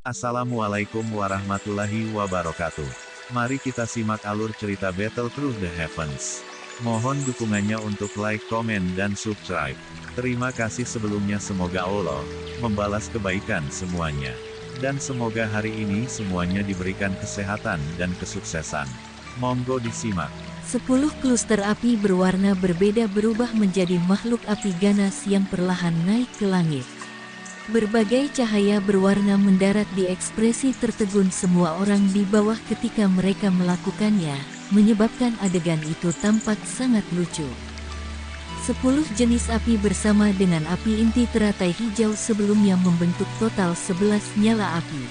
Assalamualaikum warahmatullahi wabarakatuh. Mari kita simak alur cerita Battle Through the Heavens. Mohon dukungannya untuk like, komen, dan subscribe. Terima kasih sebelumnya, semoga Allah membalas kebaikan semuanya. Dan semoga hari ini semuanya diberikan kesehatan dan kesuksesan. Monggo disimak. 10 kluster api berwarna berbeda berubah menjadi makhluk api ganas yang perlahan naik ke langit. Berbagai cahaya berwarna mendarat di ekspresi tertegun semua orang di bawah ketika mereka melakukannya, menyebabkan adegan itu tampak sangat lucu. 10 jenis api bersama dengan api inti teratai hijau sebelumnya membentuk total 11 nyala api.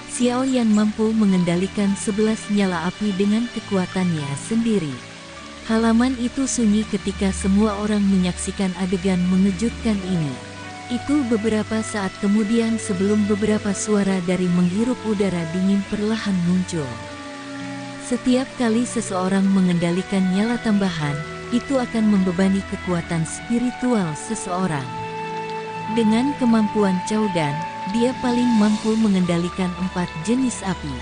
Xiao Yan mampu mengendalikan 11 nyala api dengan kekuatannya sendiri. Halaman itu sunyi ketika semua orang menyaksikan adegan mengejutkan ini. Itu beberapa saat kemudian sebelum beberapa suara dari menghirup udara dingin perlahan muncul. Setiap kali seseorang mengendalikan nyala tambahan, itu akan membebani kekuatan spiritual seseorang. Dengan kemampuan Cao Dan, dia paling mampu mengendalikan 4 jenis api.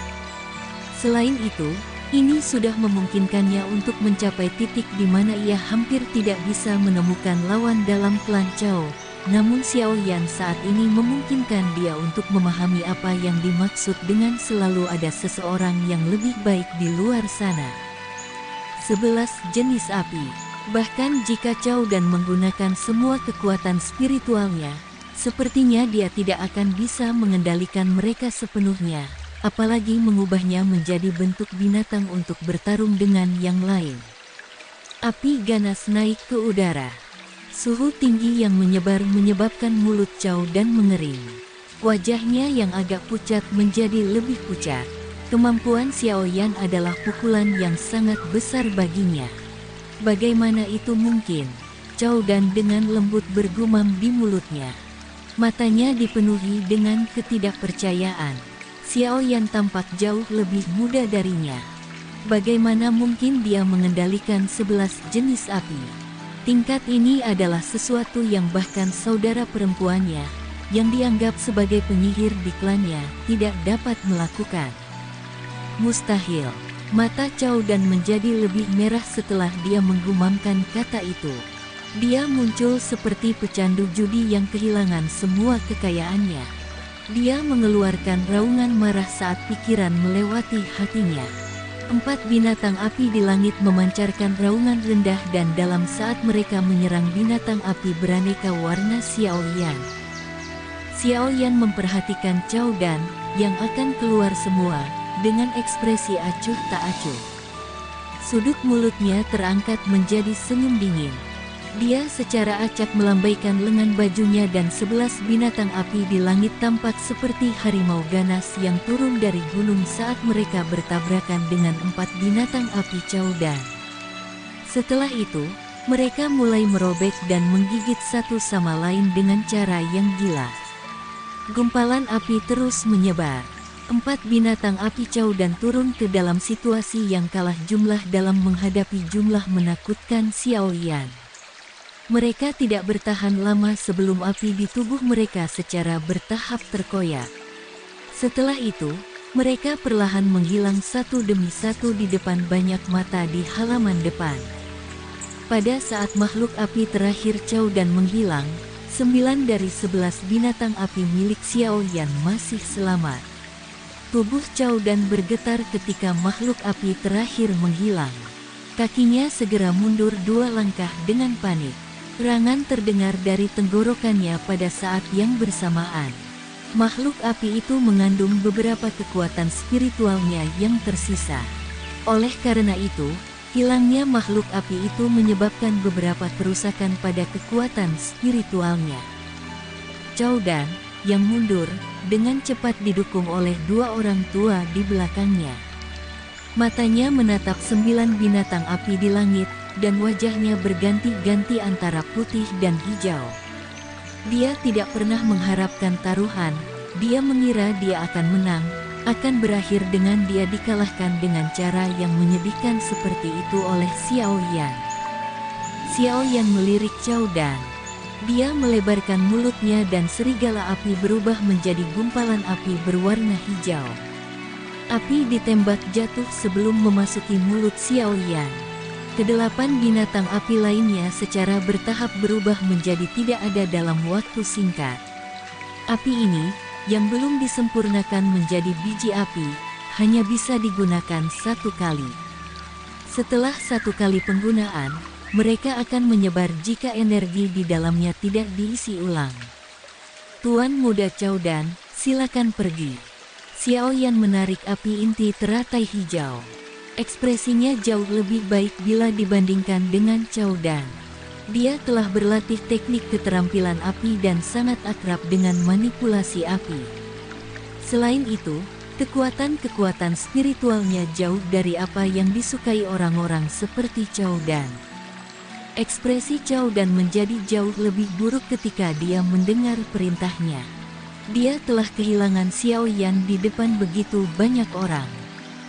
Selain itu, ini sudah memungkinkannya untuk mencapai titik di mana ia hampir tidak bisa menemukan lawan dalam klan Cao. Namun Xiao Yan saat ini memungkinkan dia untuk memahami apa yang dimaksud dengan selalu ada seseorang yang lebih baik di luar sana. 11 jenis api. Bahkan jika Cao Dan menggunakan semua kekuatan spiritualnya, sepertinya dia tidak akan bisa mengendalikan mereka sepenuhnya, apalagi mengubahnya menjadi bentuk binatang untuk bertarung dengan yang lain. Api ganas naik ke udara. Suhu tinggi yang menyebar menyebabkan mulut Cao Dan mengering. Wajahnya yang agak pucat menjadi lebih pucat. Kemampuan Xiao Yan adalah pukulan yang sangat besar baginya. Bagaimana itu mungkin? Cao Dan dengan lembut bergumam di mulutnya. Matanya dipenuhi dengan ketidakpercayaan. Xiao Yan tampak jauh lebih muda darinya. Bagaimana mungkin dia mengendalikan 11 jenis api? Tingkat ini adalah sesuatu yang bahkan saudara perempuannya, yang dianggap sebagai penyihir di klannya, tidak dapat melakukan. Mustahil. Mata Cao Dan menjadi lebih merah setelah dia menggumamkan kata itu. Dia muncul seperti pecandu judi yang kehilangan semua kekayaannya. Dia mengeluarkan raungan marah saat pikiran melewati hatinya. 4 binatang api di langit memancarkan raungan rendah dan dalam saat mereka menyerang binatang api beraneka warna Xiao Yan. Xiao Yan memperhatikan Cao Dan, yang akan keluar semua, dengan ekspresi acuh tak acuh. Sudut mulutnya terangkat menjadi senyum dingin. Dia secara acak melambaikan lengan bajunya dan 11 binatang api di langit tampak seperti harimau ganas yang turun dari gunung saat mereka bertabrakan dengan 4 binatang api Cao Dan. Setelah itu, mereka mulai merobek dan menggigit satu sama lain dengan cara yang gila. Gumpalan api terus menyebar. 4 binatang api Cao Dan turun ke dalam situasi yang kalah jumlah dalam menghadapi jumlah menakutkan Xiao Yan. Mereka tidak bertahan lama sebelum api di tubuh mereka secara bertahap terkoyak. Setelah itu, mereka perlahan menghilang satu demi satu di depan banyak mata di halaman depan. Pada saat makhluk api terakhir Cao Dan menghilang, 9 dari 11 binatang api milik Xiao Yan masih selamat. Tubuh Cao Dan bergetar ketika makhluk api terakhir menghilang. Kakinya segera mundur 2 langkah dengan panik. Serangan terdengar dari tenggorokannya pada saat yang bersamaan. Makhluk api itu mengandung beberapa kekuatan spiritualnya yang tersisa. Oleh karena itu, hilangnya makhluk api itu menyebabkan beberapa kerusakan pada kekuatan spiritualnya. Cao Dan, yang mundur, dengan cepat didukung oleh 2 orang tua di belakangnya. Matanya menatap 9 binatang api di langit, dan wajahnya berganti-ganti antara putih dan hijau. Dia tidak pernah mengharapkan taruhan, dia mengira dia akan menang, akan berakhir dengan dia dikalahkan dengan cara yang menyedihkan seperti itu oleh Xiao Yan. Xiao Yan melirik Cao Dan. Dia melebarkan mulutnya dan serigala api berubah menjadi gumpalan api berwarna hijau. Api ditembak jatuh sebelum memasuki mulut Xiao Yan. Kedelapan binatang api lainnya secara bertahap berubah menjadi tidak ada dalam waktu singkat. Api ini, yang belum disempurnakan menjadi biji api, hanya bisa digunakan satu kali. Setelah satu kali penggunaan, mereka akan menyebar jika energi di dalamnya tidak diisi ulang. Tuan Muda Cao Dan, silakan pergi. Xiao Yan menarik api inti teratai hijau. Ekspresinya jauh lebih baik bila dibandingkan dengan Cao Dan. Dia telah berlatih teknik keterampilan api dan sangat akrab dengan manipulasi api. Selain itu, kekuatan-kekuatan spiritualnya jauh dari apa yang disukai orang-orang seperti Cao Dan. Ekspresi Cao Dan menjadi jauh lebih buruk ketika dia mendengar perintahnya. Dia telah kehilangan Xiao Yan di depan begitu banyak orang.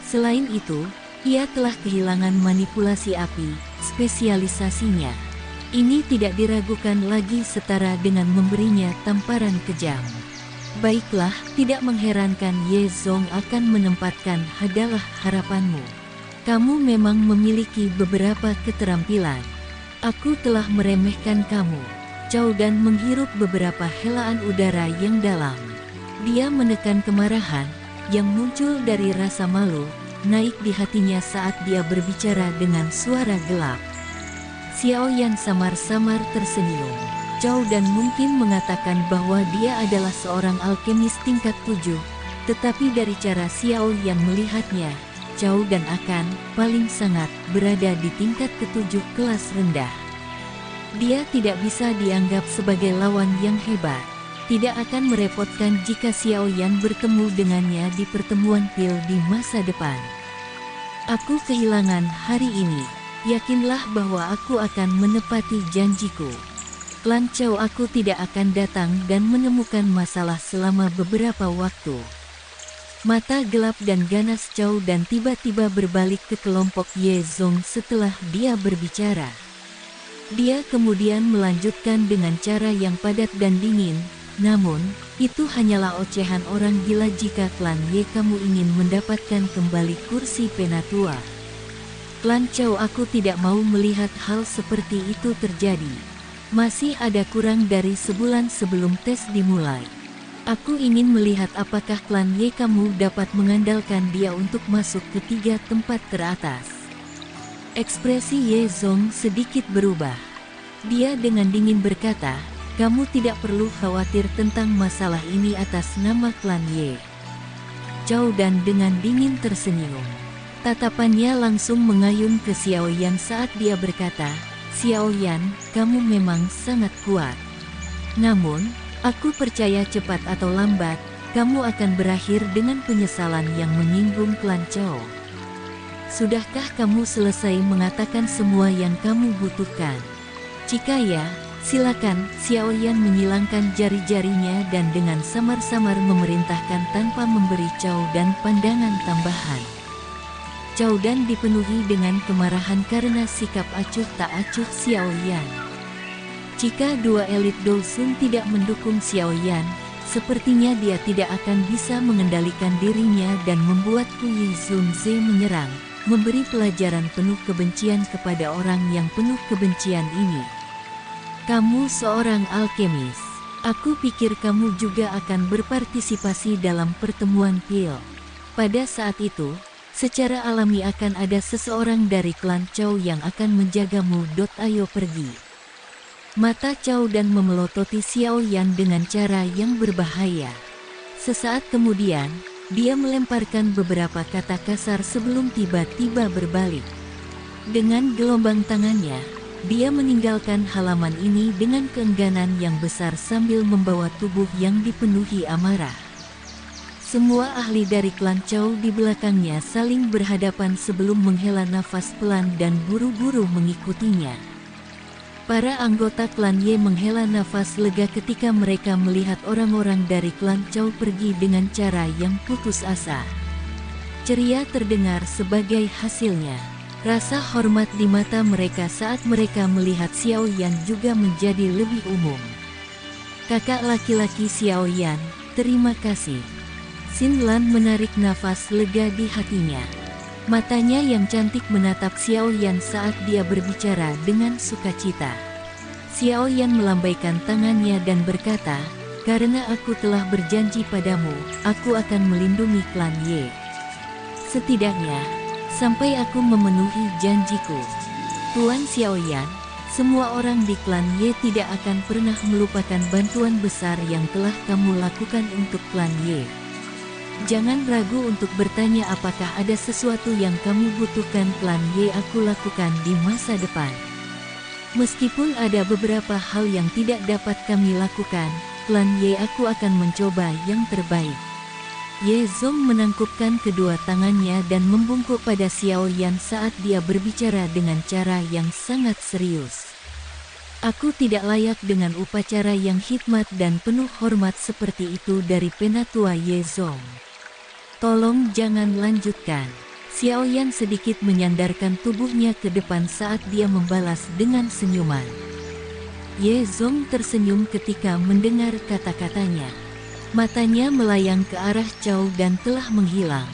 Selain itu, ia telah kehilangan manipulasi api, spesialisasinya. Ini tidak diragukan lagi setara dengan memberinya tamparan kejam. Baiklah, tidak mengherankan Ye Zong akan menempatkan "Adalah harapanmu. Kamu memang memiliki beberapa keterampilan. Aku telah meremehkan kamu." Cao Dan menghirup beberapa helaan udara yang dalam. Dia menekan kemarahan, yang muncul dari rasa malu, naik di hatinya saat dia berbicara dengan suara gelap. Xiao Yan samar-samar tersenyum. Cao Dan mungkin mengatakan bahwa dia adalah seorang alkemis tingkat 7, tetapi dari cara Xiao Yan melihatnya, Cao Dan akan, paling sangat, berada di tingkat ke-7 kelas rendah. Dia tidak bisa dianggap sebagai lawan yang hebat. Tidak akan merepotkan jika Xiao Yan bertemu dengannya di pertemuan pil di masa depan. Aku kehilangan hari ini. Yakinlah bahwa aku akan menepati janjiku. Klan Cao aku tidak akan datang dan menemukan masalah selama beberapa waktu. Mata gelap dan ganas Cao Dan tiba-tiba berbalik ke kelompok Ye Zong setelah dia berbicara. Dia kemudian melanjutkan dengan cara yang padat dan dingin, namun, itu hanyalah ocehan orang gila jika klan Ye kamu ingin mendapatkan kembali kursi penatua. Klan Cao aku tidak mau melihat hal seperti itu terjadi. Masih ada kurang dari sebulan sebelum tes dimulai. Aku ingin melihat apakah klan Ye kamu dapat mengandalkan dia untuk masuk ke 3 tempat teratas. Ekspresi Ye Zong sedikit berubah. Dia dengan dingin berkata, "Kamu tidak perlu khawatir tentang masalah ini atas nama klan Ye." Cao Dan dengan dingin tersenyum. Tatapannya langsung mengayun ke Xiao Yan saat dia berkata, "Xiao Yan, kamu memang sangat kuat. Namun, aku percaya cepat atau lambat, kamu akan berakhir dengan penyesalan yang menyinggung klan Cao. Sudahkah kamu selesai mengatakan semua yang kamu butuhkan? Jika ya, silakan." Xiao Yan menyilangkan jari-jarinya dan dengan samar-samar memerintahkan tanpa memberi Cao Dan pandangan tambahan. Cao Dan dipenuhi dengan kemarahan karena sikap acuh tak acuh Xiao Yan. Jika dua elit Dosun tidak mendukung Xiao Yan, sepertinya dia tidak akan bisa mengendalikan dirinya dan membuat Ku Yi Zun Ze menyerang, memberi pelajaran penuh kebencian kepada orang yang penuh kebencian ini. "Kamu seorang alkemis. Aku pikir kamu juga akan berpartisipasi dalam pertemuan pil. Pada saat itu, secara alami akan ada seseorang dari klan Cao yang akan menjagamu. Ayo pergi." Mata Cao Dan memelototi Xiao Yan dengan cara yang berbahaya. Sesaat kemudian, dia melemparkan beberapa kata kasar sebelum tiba-tiba berbalik. Dengan gelombang tangannya, dia meninggalkan halaman ini dengan keengganan yang besar sambil membawa tubuh yang dipenuhi amarah. Semua ahli dari klan Cao di belakangnya saling berhadapan sebelum menghela nafas pelan dan buru-buru mengikutinya. Para anggota klan Ye menghela nafas lega ketika mereka melihat orang-orang dari klan Cao pergi dengan cara yang putus asa. Ceria terdengar sebagai hasilnya. Rasa hormat di mata mereka saat mereka melihat Xiao Yan juga menjadi lebih umum. Kakak laki-laki Xiao Yan, terima kasih. Xin Lan menarik nafas lega di hatinya. Matanya yang cantik menatap Xiao Yan saat dia berbicara dengan sukacita. Xiao Yan melambaikan tangannya dan berkata, "Karena aku telah berjanji padamu, aku akan melindungi klan Ye. Setidaknya, sampai aku memenuhi janjiku." Tuan Xiao Yan, semua orang di klan Ye tidak akan pernah melupakan bantuan besar yang telah kamu lakukan untuk klan Ye. Jangan ragu untuk bertanya apakah ada sesuatu yang kamu butuhkan klan Ye aku lakukan di masa depan. Meskipun ada beberapa hal yang tidak dapat kami lakukan, klan Ye aku akan mencoba yang terbaik. Ye Zong menangkupkan kedua tangannya dan membungkuk pada Xiao Yan saat dia berbicara dengan cara yang sangat serius. Aku tidak layak dengan upacara yang hikmat dan penuh hormat seperti itu dari penatua Ye Zong. Tolong jangan lanjutkan. Xiao Yan sedikit menyandarkan tubuhnya ke depan saat dia membalas dengan senyuman. Ye Zong tersenyum ketika mendengar kata-katanya. Matanya melayang ke arah Chao dan telah menghilang.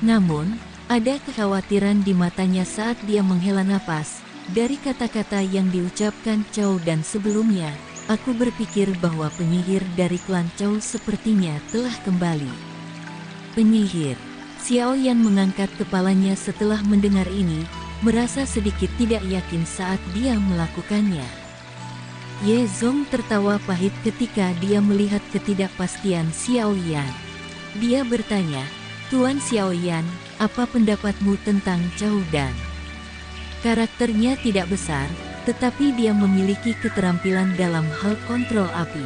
Namun, ada kekhawatiran di matanya saat dia menghela napas. Dari kata-kata yang diucapkan Chao dan sebelumnya, aku berpikir bahwa penyihir dari klan Chao sepertinya telah kembali. Penyihir. Xiao Yan mengangkat kepalanya setelah mendengar ini, merasa sedikit tidak yakin saat dia melakukannya. Ye Zong tertawa pahit ketika dia melihat ketidakpastian Xiao Yan. Dia bertanya, "Tuan Xiao Yan, apa pendapatmu tentang Chao Dan?" Karakternya tidak besar, tetapi dia memiliki keterampilan dalam hal kontrol api.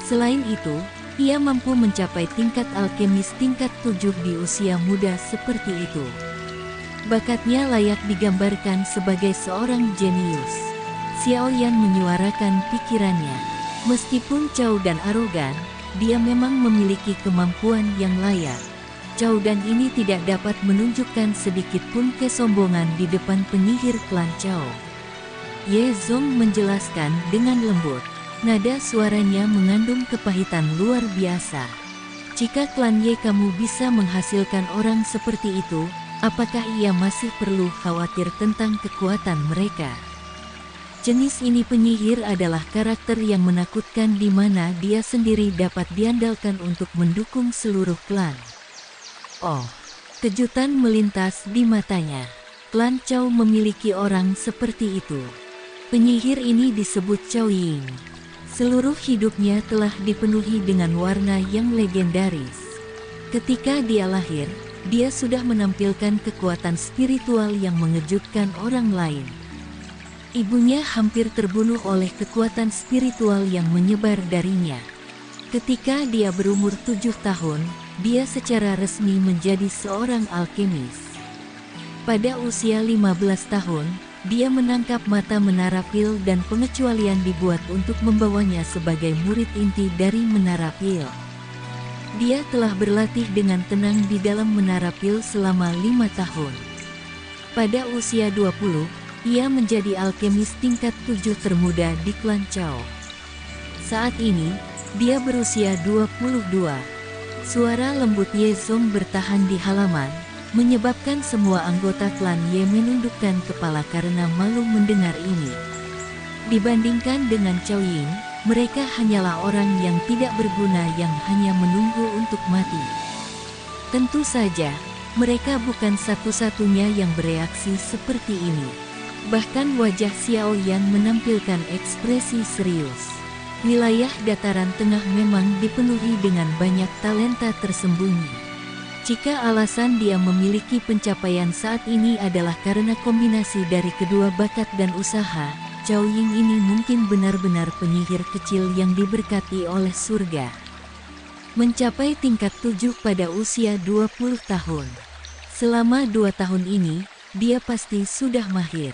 Selain itu, ia mampu mencapai tingkat alkemis tingkat 7 di usia muda seperti itu. Bakatnya layak digambarkan sebagai seorang jenius. Xiao Yan menyuarakan pikirannya. Meskipun Chao Dan arogan, dia memang memiliki kemampuan yang layak. Chao Dan ini tidak dapat menunjukkan sedikit pun kesombongan di depan penyihir klan Chao. Ye Zong menjelaskan dengan lembut. Nada suaranya mengandung kepahitan luar biasa. Jika klan Ye kamu bisa menghasilkan orang seperti itu, apakah ia masih perlu khawatir tentang kekuatan mereka? Jenis ini penyihir adalah karakter yang menakutkan di mana dia sendiri dapat diandalkan untuk mendukung seluruh klan. Oh, kejutan melintas di matanya. Klan Chao memiliki orang seperti itu. Penyihir ini disebut Chao Ying. Seluruh hidupnya telah dipenuhi dengan warna yang legendaris. Ketika dia lahir, dia sudah menampilkan kekuatan spiritual yang mengejutkan orang lain. Ibunya hampir terbunuh oleh kekuatan spiritual yang menyebar darinya. Ketika dia berumur 7 tahun, dia secara resmi menjadi seorang alkemis. Pada usia 15 tahun, dia menangkap mata Menara Pil dan pengecualian dibuat untuk membawanya sebagai murid inti dari Menara Pil. Dia telah berlatih dengan tenang di dalam Menara Pil selama 5 tahun. Pada usia 20, ia menjadi alkemis tingkat 7 termuda di klan Chao. Saat ini, dia berusia 22. Suara lembut Ye Zong bertahan di halaman, menyebabkan semua anggota klan Ye menundukkan kepala karena malu mendengar ini. Dibandingkan dengan Chao Ying, mereka hanyalah orang yang tidak berguna yang hanya menunggu untuk mati. Tentu saja, mereka bukan satu-satunya yang bereaksi seperti ini. Bahkan wajah Xiao Yan menampilkan ekspresi serius. Wilayah dataran tengah memang dipenuhi dengan banyak talenta tersembunyi. Jika alasan dia memiliki pencapaian saat ini adalah karena kombinasi dari kedua bakat dan usaha, Chao Ying ini mungkin benar-benar penyihir kecil yang diberkati oleh surga. Mencapai tingkat 7 pada usia 20 tahun. Selama 2 tahun ini, dia pasti sudah mahir.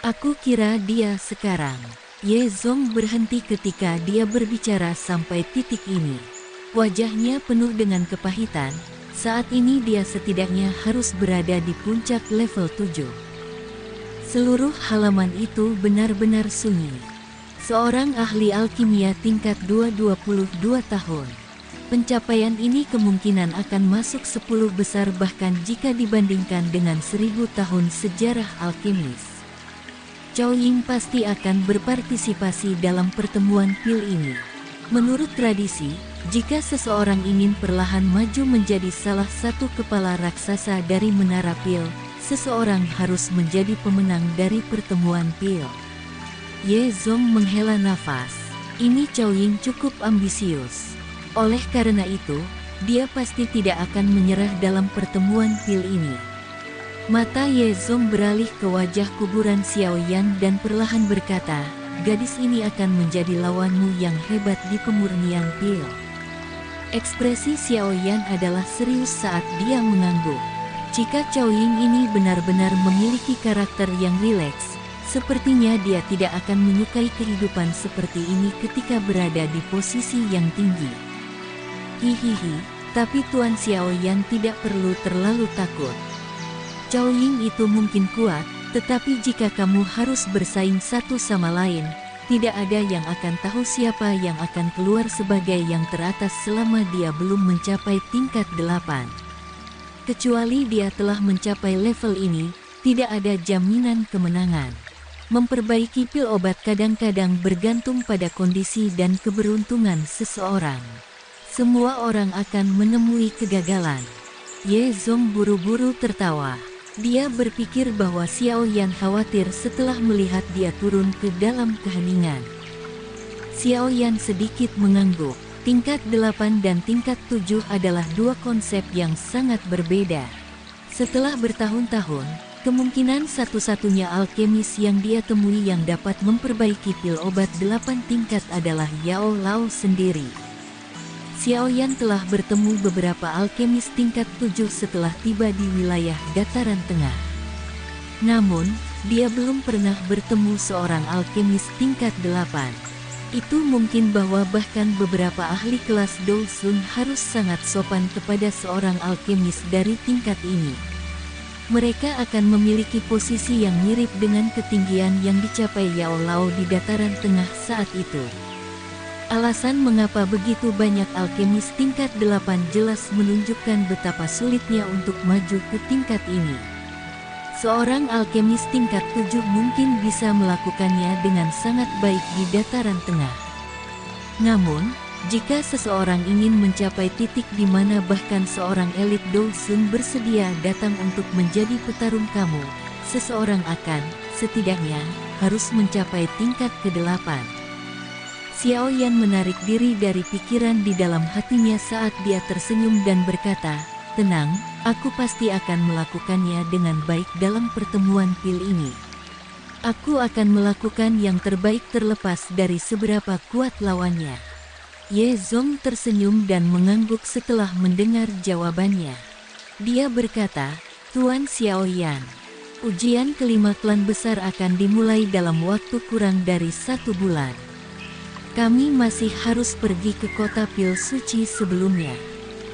Aku kira dia sekarang. Ye Zong berhenti ketika dia berbicara sampai titik ini. Wajahnya penuh dengan kepahitan. Saat ini dia setidaknya harus berada di puncak level 7. Seluruh halaman itu benar-benar sunyi. Seorang ahli alkimia tingkat 22 tahun. Pencapaian ini kemungkinan akan masuk 10 besar bahkan jika dibandingkan dengan 1000 tahun sejarah alkemis. Cao Ying pasti akan berpartisipasi dalam pertemuan pil ini. Menurut tradisi, jika seseorang ingin perlahan maju menjadi salah satu kepala raksasa dari menara pil, seseorang harus menjadi pemenang dari pertemuan pil. Ye Zong menghela nafas. Ini Cao Ying cukup ambisius. Oleh karena itu, dia pasti tidak akan menyerah dalam pertemuan pil ini. Mata Ye Zong beralih ke wajah kuburan Xiao Yan dan perlahan berkata, gadis ini akan menjadi lawanmu yang hebat di pemurnian pil. Ekspresi Xiao Yan adalah serius saat dia mengangguk. Jika Cao Ying ini benar-benar memiliki karakter yang rileks, sepertinya dia tidak akan menyukai kehidupan seperti ini ketika berada di posisi yang tinggi. Hihihi, tapi Tuan Xiao Yan tidak perlu terlalu takut. Cao Ying itu mungkin kuat, tetapi jika kamu harus bersaing satu sama lain, tidak ada yang akan tahu siapa yang akan keluar sebagai yang teratas selama dia belum mencapai tingkat 8. Kecuali dia telah mencapai level ini, tidak ada jaminan kemenangan. Memperbaiki pil obat kadang-kadang bergantung pada kondisi dan keberuntungan seseorang. Semua orang akan menemui kegagalan. Ye Zong buru-buru tertawa. Dia berpikir bahwa Xiao Yan khawatir setelah melihat dia turun ke dalam keheningan. Xiao Yan sedikit mengangguk. Tingkat 8 dan tingkat 7 adalah dua konsep yang sangat berbeda. Setelah bertahun-tahun, kemungkinan satu-satunya alkemis yang dia temui yang dapat memperbaiki pil obat 8 tingkat adalah Yao Lao sendiri. Xiao Yan telah bertemu beberapa alkemis tingkat 7 setelah tiba di wilayah dataran tengah. Namun, dia belum pernah bertemu seorang alkemis tingkat 8. Itu mungkin bahwa bahkan beberapa ahli kelas Dou Sun harus sangat sopan kepada seorang alkemis dari tingkat ini. Mereka akan memiliki posisi yang mirip dengan ketinggian yang dicapai Yao Lao di dataran tengah saat itu. Alasan mengapa begitu banyak alkemis tingkat 8 jelas menunjukkan betapa sulitnya untuk maju ke tingkat ini. Seorang alkemis tingkat 7 mungkin bisa melakukannya dengan sangat baik di dataran tengah. Namun, jika seseorang ingin mencapai titik di mana bahkan seorang elit Dou Sun bersedia datang untuk menjadi petarung kamu, seseorang akan, setidaknya, harus mencapai tingkat ke-8. Xiao Yan menarik diri dari pikiran di dalam hatinya saat dia tersenyum dan berkata, tenang, aku pasti akan melakukannya dengan baik dalam pertemuan pil ini. Aku akan melakukan yang terbaik terlepas dari seberapa kuat lawannya. Ye Zong tersenyum dan mengangguk setelah mendengar jawabannya. Dia berkata, Tuan Xiao Yan, ujian kelima klan besar akan dimulai dalam waktu kurang dari 1 bulan. Kami masih harus pergi ke kota pil suci sebelumnya.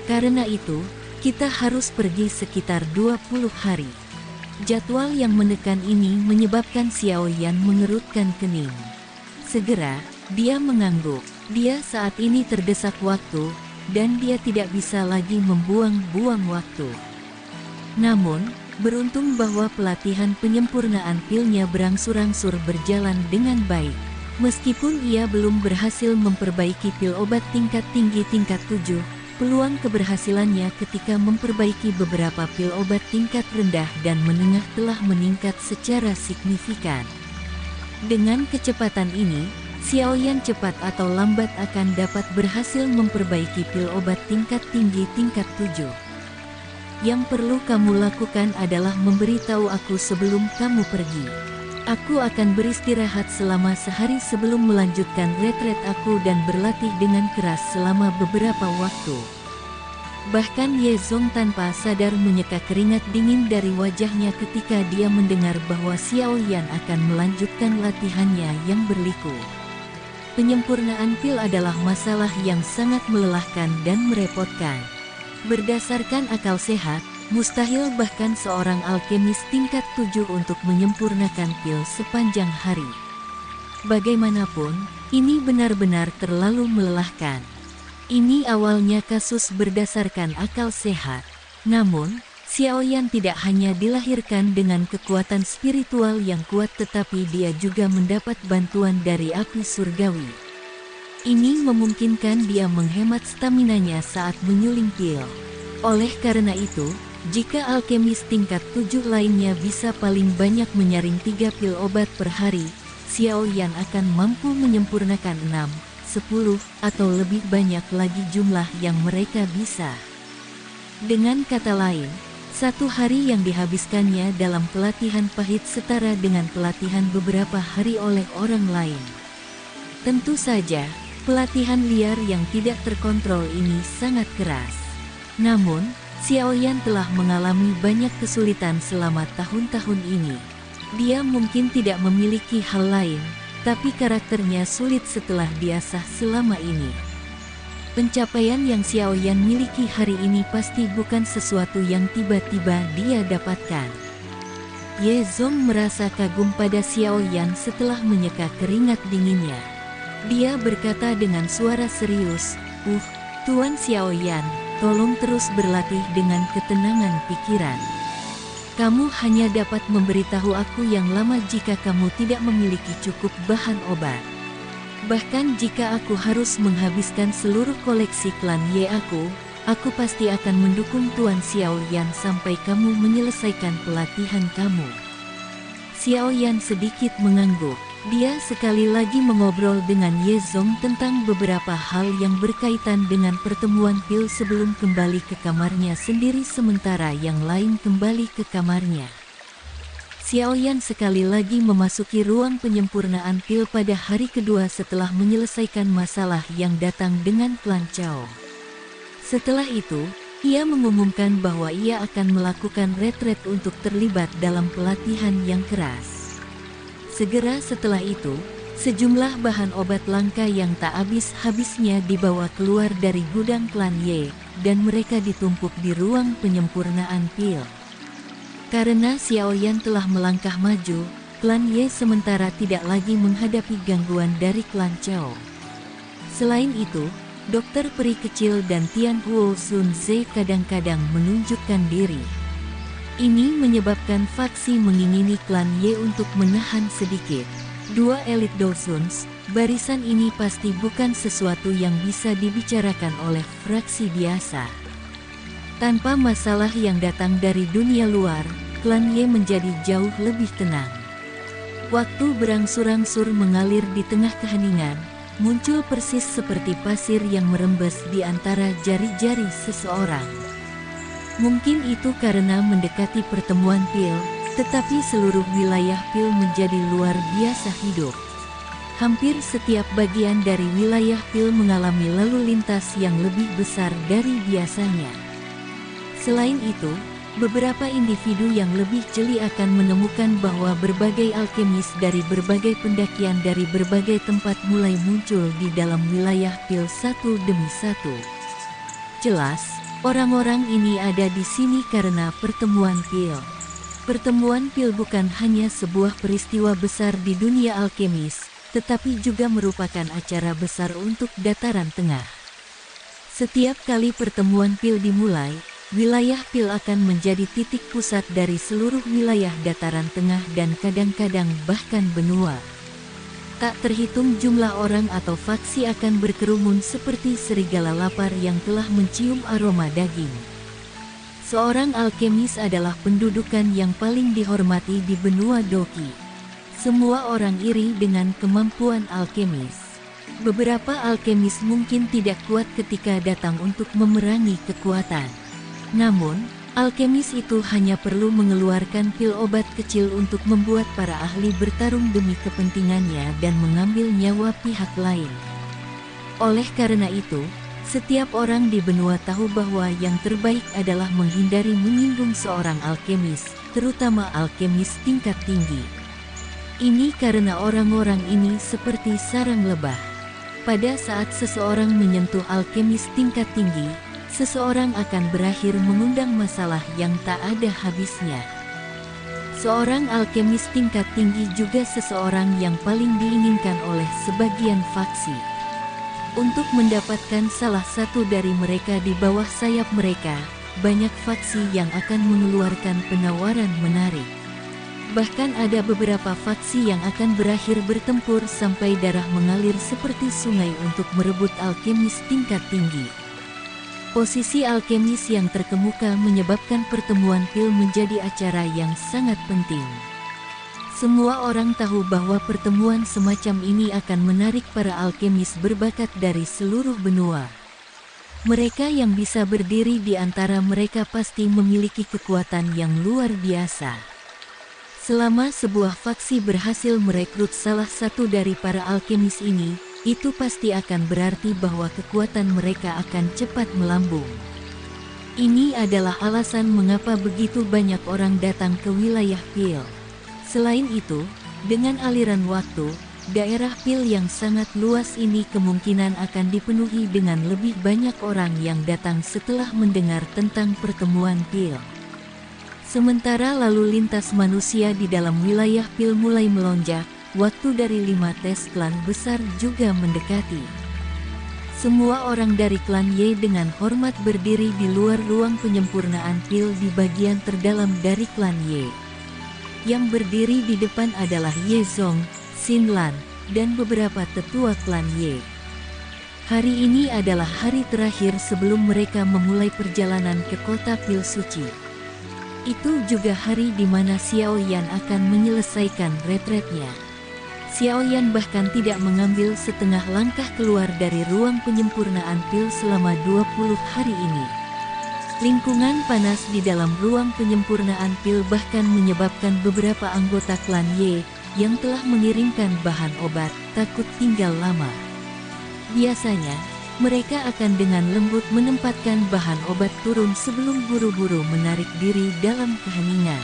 Karena itu, kita harus pergi sekitar 20 hari. Jadwal yang menekan ini menyebabkan Xiao Yan mengerutkan kening. Segera, dia mengangguk. Dia saat ini terdesak waktu, dan dia tidak bisa lagi membuang-buang waktu. Namun, beruntung bahwa pelatihan penyempurnaan pilnya berangsur-angsur berjalan dengan baik. Meskipun ia belum berhasil memperbaiki pil obat tingkat tinggi tingkat 7, peluang keberhasilannya ketika memperbaiki beberapa pil obat tingkat rendah dan menengah telah meningkat secara signifikan. Dengan kecepatan ini, Xiao Yan cepat atau lambat akan dapat berhasil memperbaiki pil obat tingkat tinggi tingkat 7. Yang perlu kamu lakukan adalah memberitahu aku sebelum kamu pergi. Aku akan beristirahat selama sehari sebelum melanjutkan retret aku dan berlatih dengan keras selama beberapa waktu. Bahkan Ye Zong tanpa sadar menyeka keringat dingin dari wajahnya ketika dia mendengar bahwa Xiao Yan akan melanjutkan latihannya yang berliku. Penyempurnaan pil adalah masalah yang sangat melelahkan dan merepotkan. Berdasarkan akal sehat, Mustahil bahkan seorang alkemis tingkat 7 untuk menyempurnakan pil sepanjang hari. Bagaimanapun, ini benar-benar terlalu melelahkan. Ini awalnya kasus berdasarkan akal sehat. Namun, Xiaoyan tidak hanya dilahirkan dengan kekuatan spiritual yang kuat, tetapi dia juga mendapat bantuan dari api surgawi. Ini memungkinkan dia menghemat staminanya saat menyuling pil. Oleh karena itu, jika alkemis tingkat 7 lainnya bisa paling banyak menyaring 3 pil obat per hari, Xiaoyan akan mampu menyempurnakan 6, 10, atau lebih banyak lagi jumlah yang mereka bisa. Dengan kata lain, satu hari yang dihabiskannya dalam pelatihan pahit setara dengan pelatihan beberapa hari oleh orang lain. Tentu saja, pelatihan liar yang tidak terkontrol ini sangat keras. Namun, Xiaoyan telah mengalami banyak kesulitan selama tahun-tahun ini. Dia mungkin tidak memiliki hal lain, tapi karakternya sulit setelah diasah selama ini. Pencapaian yang Xiaoyan miliki hari ini pasti bukan sesuatu yang tiba-tiba dia dapatkan. Ye Zong merasa kagum pada Xiaoyan setelah menyeka keringat dinginnya. Dia berkata dengan suara serius, Tuan Xiaoyan, tolong terus berlatih dengan ketenangan pikiran. Kamu hanya dapat memberitahu aku yang lama jika kamu tidak memiliki cukup bahan obat. Bahkan jika aku harus menghabiskan seluruh koleksi klan Ye aku pasti akan mendukung Tuan Xiaoyan sampai kamu menyelesaikan pelatihan kamu. Xiaoyan sedikit mengangguk. Dia sekali lagi mengobrol dengan Ye Zong tentang beberapa hal yang berkaitan dengan pertemuan pil sebelum kembali ke kamarnya sendiri, sementara yang lain kembali ke kamarnya. Xiaoyan sekali lagi memasuki ruang penyempurnaan pil pada hari kedua setelah menyelesaikan masalah yang datang dengan klan Chao. Setelah itu, ia mengumumkan bahwa ia akan melakukan retret untuk terlibat dalam pelatihan yang keras. Segera setelah itu, sejumlah bahan obat langka yang tak habis-habisnya dibawa keluar dari gudang klan Ye, dan mereka ditumpuk di ruang penyempurnaan pil. Karena Xiaoyan telah melangkah maju, klan Ye sementara tidak lagi menghadapi gangguan dari klan Chao. Selain itu, dokter peri kecil dan Tian Huo Sun Ze kadang-kadang menunjukkan diri. Ini menyebabkan faksi mengingini klan Ye untuk menahan sedikit. Dua elit Dawsons, barisan ini pasti bukan sesuatu yang bisa dibicarakan oleh fraksi biasa. Tanpa masalah yang datang dari dunia luar, klan Ye menjadi jauh lebih tenang. Waktu berangsur-angsur mengalir di tengah keheningan, muncul persis seperti pasir yang merembes di antara jari-jari seseorang. Mungkin itu karena mendekati pertemuan pil, tetapi seluruh wilayah pil menjadi luar biasa hidup. Hampir setiap bagian dari wilayah pil mengalami lalu lintas yang lebih besar dari biasanya. Selain itu, beberapa individu yang lebih jeli akan menemukan bahwa berbagai alkemis dari berbagai pendakian dari berbagai tempat mulai muncul di dalam wilayah pil satu demi satu. Jelas, orang-orang ini ada di sini karena pertemuan pil. Pertemuan pil bukan hanya sebuah peristiwa besar di dunia alkemis, tetapi juga merupakan acara besar untuk dataran tengah. Setiap kali pertemuan pil dimulai, wilayah pil akan menjadi titik pusat dari seluruh wilayah dataran tengah dan kadang-kadang bahkan benua. Tak terhitung jumlah orang atau faksi akan berkerumun seperti serigala lapar yang telah mencium aroma daging. Seorang alkemis adalah pendudukan yang paling dihormati di benua Doki. Semua orang iri dengan kemampuan alkemis. Beberapa alkemis mungkin tidak kuat ketika datang untuk memerangi kekuatan. Namun, alkemis itu hanya perlu mengeluarkan pil obat kecil untuk membuat para ahli bertarung demi kepentingannya dan mengambil nyawa pihak lain. Oleh karena itu, setiap orang di benua tahu bahwa yang terbaik adalah menghindari menyinggung seorang alkemis, terutama alkemis tingkat tinggi. Ini karena orang-orang ini seperti sarang lebah. Pada saat seseorang menyentuh alkemis tingkat tinggi, seseorang akan berakhir mengundang masalah yang tak ada habisnya. Seorang alkemis tingkat tinggi juga seseorang yang paling diinginkan oleh sebagian faksi. Untuk mendapatkan salah satu dari mereka di bawah sayap mereka, banyak faksi yang akan mengeluarkan penawaran menarik. Bahkan ada beberapa faksi yang akan berakhir bertempur sampai darah mengalir seperti sungai untuk merebut alkemis tingkat tinggi. Posisi alkemis yang terkemuka menyebabkan pertemuan Pil menjadi acara yang sangat penting. Semua orang tahu bahwa pertemuan semacam ini akan menarik para alkemis berbakat dari seluruh benua. Mereka yang bisa berdiri di antara mereka pasti memiliki kekuatan yang luar biasa. Selama sebuah faksi berhasil merekrut salah satu dari para alkemis ini, itu pasti akan berarti bahwa kekuatan mereka akan cepat melambung. Ini adalah alasan mengapa begitu banyak orang datang ke wilayah Pil. Selain itu, dengan aliran waktu, daerah Pil yang sangat luas ini kemungkinan akan dipenuhi dengan lebih banyak orang yang datang setelah mendengar tentang pertemuan Pil. Sementara lalu lintas manusia di dalam wilayah Pil mulai melonjak, waktu dari 5 tes klan besar juga mendekati. Semua orang dari klan Ye dengan hormat berdiri di luar ruang penyempurnaan Pil di bagian terdalam dari klan Ye. Yang berdiri di depan adalah Ye Zong, Xin Lan, dan beberapa tetua klan Ye. Hari ini adalah hari terakhir sebelum mereka memulai perjalanan ke kota Pil Suci. Itu juga hari di mana Xiao Yan akan menyelesaikan retretnya. Xiao Yan bahkan tidak mengambil setengah langkah keluar dari ruang penyempurnaan Pil selama 20 hari ini. Lingkungan panas di dalam ruang penyempurnaan Pil bahkan menyebabkan beberapa anggota klan Ye yang telah mengirimkan bahan obat takut tinggal lama. Biasanya, mereka akan dengan lembut menempatkan bahan obat turun sebelum buru-buru menarik diri dalam keheningan.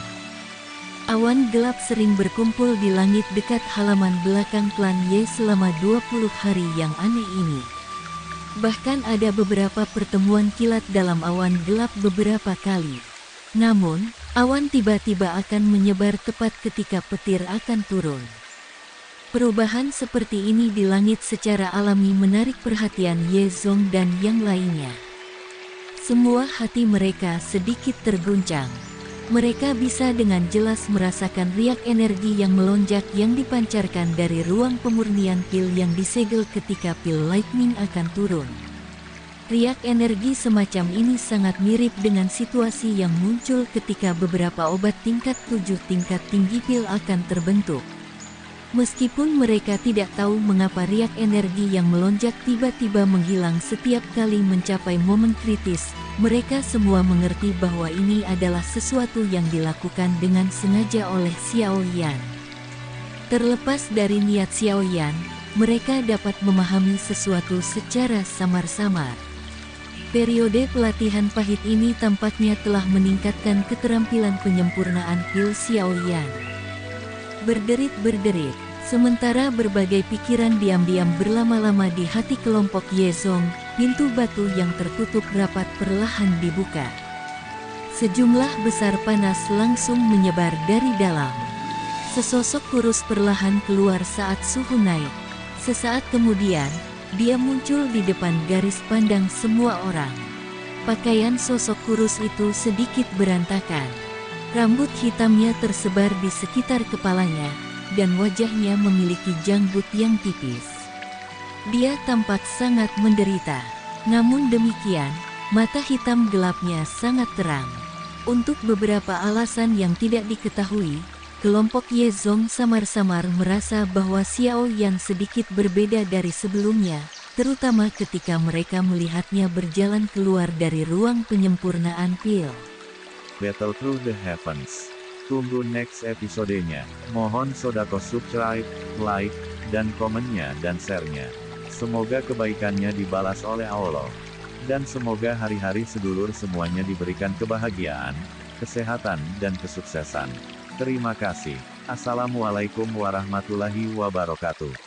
Awan gelap sering berkumpul di langit dekat halaman belakang klan Ye selama 20 hari yang aneh ini. Bahkan ada beberapa pertemuan kilat dalam awan gelap beberapa kali. Namun, awan tiba-tiba akan menyebar tepat ketika petir akan turun. Perubahan seperti ini di langit secara alami menarik perhatian Ye Zong dan yang lainnya. Semua hati mereka sedikit terguncang. Mereka bisa dengan jelas merasakan riak energi yang melonjak yang dipancarkan dari ruang pemurnian Pil yang disegel ketika Pil Lightning akan turun. Riak energi semacam ini sangat mirip dengan situasi yang muncul ketika beberapa obat tingkat 7 tingkat tinggi Pil akan terbentuk. Meskipun mereka tidak tahu mengapa riak energi yang melonjak tiba-tiba menghilang setiap kali mencapai momen kritis, mereka semua mengerti bahwa ini adalah sesuatu yang dilakukan dengan sengaja oleh Xiao Yan. Terlepas dari niat Xiao Yan, mereka dapat memahami sesuatu secara samar-samar. Periode pelatihan pahit ini tampaknya telah meningkatkan keterampilan penyempurnaan Pil Xiao Yan. Berderit-berderit, sementara berbagai pikiran diam-diam berlama-lama di hati kelompok Ye Zong, pintu batu yang tertutup rapat perlahan dibuka. Sejumlah besar panas langsung menyebar dari dalam. Sesosok kurus perlahan keluar saat suhu naik. Sesaat kemudian, dia muncul di depan garis pandang semua orang. Pakaian sosok kurus itu sedikit berantakan. Rambut hitamnya tersebar di sekitar kepalanya, dan wajahnya memiliki janggut yang tipis. Dia tampak sangat menderita. Namun demikian, mata hitam gelapnya sangat terang. Untuk beberapa alasan yang tidak diketahui, kelompok Ye Zong samar-samar merasa bahwa Xiao Yan sedikit berbeda dari sebelumnya, terutama ketika mereka melihatnya berjalan keluar dari ruang penyempurnaan Pil. Battle Through the Heavens. Tunggu next episodenya. Mohon sodako subscribe, like, dan komennya dan share-nya. Semoga kebaikannya dibalas oleh Allah. Dan semoga hari-hari sedulur semuanya diberikan kebahagiaan, kesehatan, dan kesuksesan. Terima kasih. Assalamualaikum warahmatullahi wabarakatuh.